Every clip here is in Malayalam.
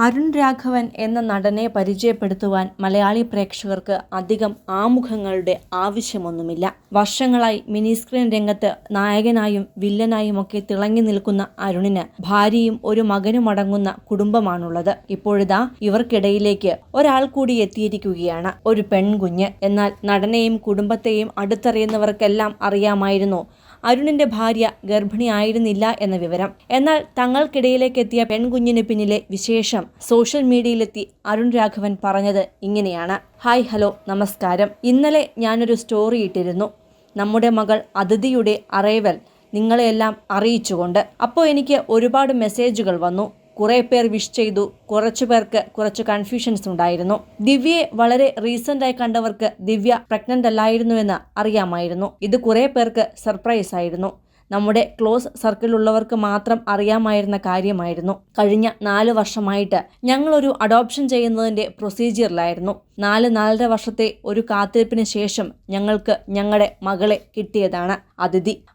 അരുൺ രാഘവൻ എന്ന നടനെ പരിചയപ്പെടുത്തുവാൻ മലയാളി പ്രേക്ഷകർക്ക് അധികം ആമുഖങ്ങളുടെ ആവശ്യമൊന്നുമില്ല. വർഷങ്ങളായി മിനി സ്ക്രീൻ രംഗത്ത് നായകനായും വില്ലനായുമൊക്കെ തിളങ്ങി നിൽക്കുന്ന അരുണിന് ഭാര്യയും ഒരു മകനുമടങ്ങുന്ന കുടുംബമാണുള്ളത്. ഇപ്പോഴിതാ ഇവർക്കിടയിലേക്ക് ഒരാൾ കൂടി എത്തിയിരിക്കുകയാണ്, ഒരു പെൺകുഞ്ഞ്. എന്നാൽ നടനെയും കുടുംബത്തെയും അടുത്തറിയുന്നവർക്കെല്ലാം അറിയാമായിരുന്നു അരുണിന്റെ ഭാര്യ ഗർഭിണിയായിരുന്നില്ല എന്ന വിവരം. എന്നാൽ തങ്ങൾക്കിടയിലേക്ക് എത്തിയ പെൺകുഞ്ഞിന് പിന്നിലെ വിശേഷം സോഷ്യൽ മീഡിയയിലെത്തി അരുൺ രാഘവൻ പറഞ്ഞത് ഇങ്ങനെയാണ്. ഹായ്, ഹലോ, നമസ്കാരം. ഇന്നലെ ഞാനൊരു സ്റ്റോറി ഇട്ടിരുന്നു, നമ്മുടെ മകൾ അതിഥിയുടെ അറൈവൽ നിങ്ങളെയെല്ലാം അറിയിച്ചുകൊണ്ട്. അപ്പോൾ എനിക്ക് ഒരുപാട് മെസ്സേജുകൾ വന്നു. കുറേ പേർ വിഷ് ചെയ്തു, കുറച്ചു പേർക്ക് കുറച്ച് കൺഫ്യൂഷൻസ് ഉണ്ടായിരുന്നു. ദിവ്യയെ വളരെ റീസെൻ്റായി കണ്ടവർക്ക് ദിവ്യ പ്രഗ്നൻ്റ് അല്ലായിരുന്നുവെന്ന് അറിയാമായിരുന്നു. ഇത് കുറേ പേർക്ക് സർപ്രൈസ് ആയിരുന്നു. നമ്മുടെ ക്ലോസ് സർക്കിളുള്ളവർക്ക് മാത്രം അറിയാമായിരുന്ന കാര്യമായിരുന്നു. കഴിഞ്ഞ 4 വർഷമായിട്ട് ഞങ്ങളൊരു അഡോപ്ഷൻ ചെയ്യുന്നതിൻ്റെ പ്രൊസീജിയറിലായിരുന്നു. 4-4.5 വർഷത്തെ ഒരു കാത്തിരിപ്പിന് ശേഷം ഞങ്ങൾക്ക് ഞങ്ങളുടെ മകളെ കിട്ടിയതാണ്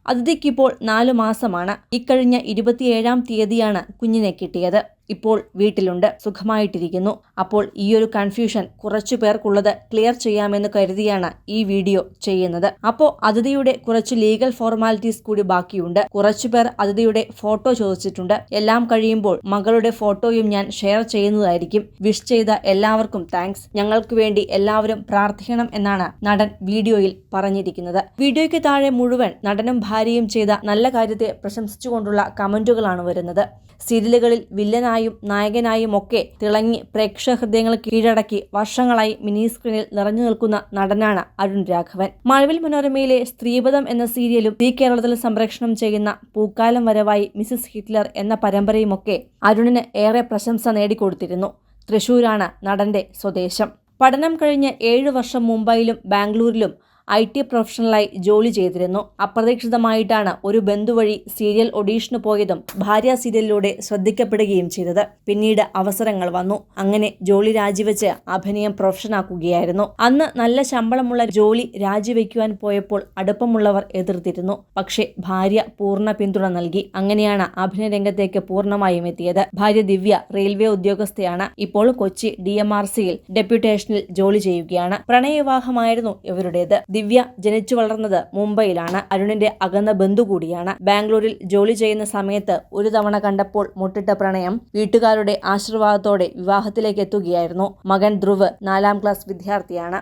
അതിഥിക്കിപ്പോൾ 4 മാസമാണ്. ഇക്കഴിഞ്ഞ 27-ാം തീയതിയാണ് കുഞ്ഞിനെ കിട്ടിയത്. ഇപ്പോൾ വീട്ടിലുണ്ട്, സുഖമായിട്ടിരിക്കുന്നു. അപ്പോൾ ഈയൊരു കൺഫ്യൂഷൻ കുറച്ചു പേർക്കുള്ളത് ക്ലിയർ ചെയ്യാമെന്ന് കരുതിയാണ് ഈ വീഡിയോ ചെയ്യുന്നത്. അപ്പോൾ അതിഥിയുടെ കുറച്ച് ലീഗൽ ഫോർമാലിറ്റീസ് കൂടി ബാക്കിയുണ്ട്. കുറച്ചുപേർ അതിഥിയുടെ ഫോട്ടോ ചോദിച്ചിട്ടുണ്ട്. എല്ലാം കഴിയുമ്പോൾ മകളുടെ ഫോട്ടോയും ഞാൻ ഷെയർ ചെയ്യുന്നതായിരിക്കും. വിഷ് ചെയ്ത എല്ലാവർക്കും താങ്ക്സ്. ഞങ്ങൾക്ക് വേണ്ടി എല്ലാവരും പ്രാർത്ഥിക്കണം എന്നാണ് നടൻ വീഡിയോയിൽ പറഞ്ഞിരിക്കുന്നത്. വീഡിയോയ്ക്ക് താഴെ മുഴുവൻ നടനും ഭാര്യയും ചെയ്ത നല്ല കാര്യത്തെ പ്രശംസിച്ചുകൊണ്ടുള്ള കമന്റുകളാണ് വരുന്നത്. സീരിയലുകളിൽ വില്ലനായും നായകനായും ഒക്കെ തിളങ്ങി പ്രേക്ഷക ഹൃദയങ്ങൾ കീഴടക്കി വർഷങ്ങളായി മിനി സ്ക്രീനിൽ നിറഞ്ഞു നിൽക്കുന്ന നടനാണ് അരുൺ രാഘവൻ. മഴവിൽ മനോരമയിലെ സ്ത്രീപദം എന്ന സീരിയലും കേരളത്തിൽ സംപ്രേഷണം ചെയ്യുന്ന പൂക്കാലം വരവായി മിസസ് ഹിറ്റ്ലർ എന്ന പരമ്പരയുമൊക്കെ അരുണിന് ഏറെ പ്രശംസ നേടിക്കൊടുത്തിരുന്നു. തൃശൂരാണ് നടന്റെ സ്വദേശം. പഠനം കഴിഞ്ഞ് 7 വർഷം മുംബൈയിലും ബാംഗ്ലൂരിലും IT പ്രൊഫഷണലായി ജോലി ചെയ്തിരുന്നു. അപ്രതീക്ഷിതമായിട്ടാണ് ഒരു ബന്ധു വഴി സീരിയൽ ഓഡീഷന് പോയതും ഭാര്യ സീരിയലിലൂടെ ശ്രദ്ധിക്കപ്പെടുകയും ചെയ്തത്. പിന്നീട് അവസരങ്ങൾ വന്നു. അങ്ങനെ ജോലി രാജിവെച്ച് അഭിനയം പ്രൊഫഷനാക്കുകയായിരുന്നു. അന്ന് നല്ല ശമ്പളമുള്ള ജോലി രാജിവെക്കുവാൻ പോയപ്പോൾ അടുപ്പമുള്ളവർ എതിർത്തിരുന്നു. പക്ഷേ ഭാര്യ പൂർണ്ണ പിന്തുണ നൽകി. അങ്ങനെയാണ് അഭിനയ രംഗത്തേക്ക് പൂർണ്ണമായും എത്തിയത്. ഭാര്യ ദിവ്യ റെയിൽവേ ഉദ്യോഗസ്ഥയാണ്. ഇപ്പോൾ കൊച്ചി DMRCയിൽ ഡെപ്യൂട്ടേഷനിൽ ജോലി ചെയ്യുകയാണ്. പ്രണയവിവാഹമായിരുന്നു ഇവരുടേത്. ദിവ്യ ജനിച്ചു വളർന്നത് മുംബൈയിലാണ്. അരുണിന്റെ അകന്ന ബന്ധു കൂടിയാണ്. ബാംഗ്ലൂരിൽ ജോലി ചെയ്യുന്ന സമയത്ത് ഒരു തവണ കണ്ടപ്പോൾ മുട്ടിട്ട പ്രണയം വീട്ടുകാരുടെ ആശീർവാദത്തോടെ വിവാഹത്തിലേക്ക് എത്തുകയായിരുന്നു. മകൻ ധ്രുവ് 4-ാം ക്ലാസ് വിദ്യാർത്ഥിയാണ്.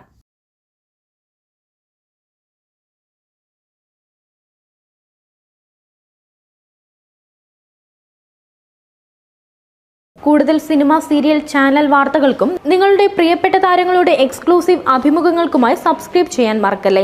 കൂടുതൽ സിനിമ, സീരിയൽ, ചാനൽ വാർത്തകൾക്കും നിങ്ങളുടെ പ്രിയപ്പെട്ട താരങ്ങളുടെ എക്സ്ക്ലൂസീവ് അഭിമുഖങ്ങൾക്കുമായി സബ്സ്ക്രൈബ് ചെയ്യാൻ മറക്കല്ലേ.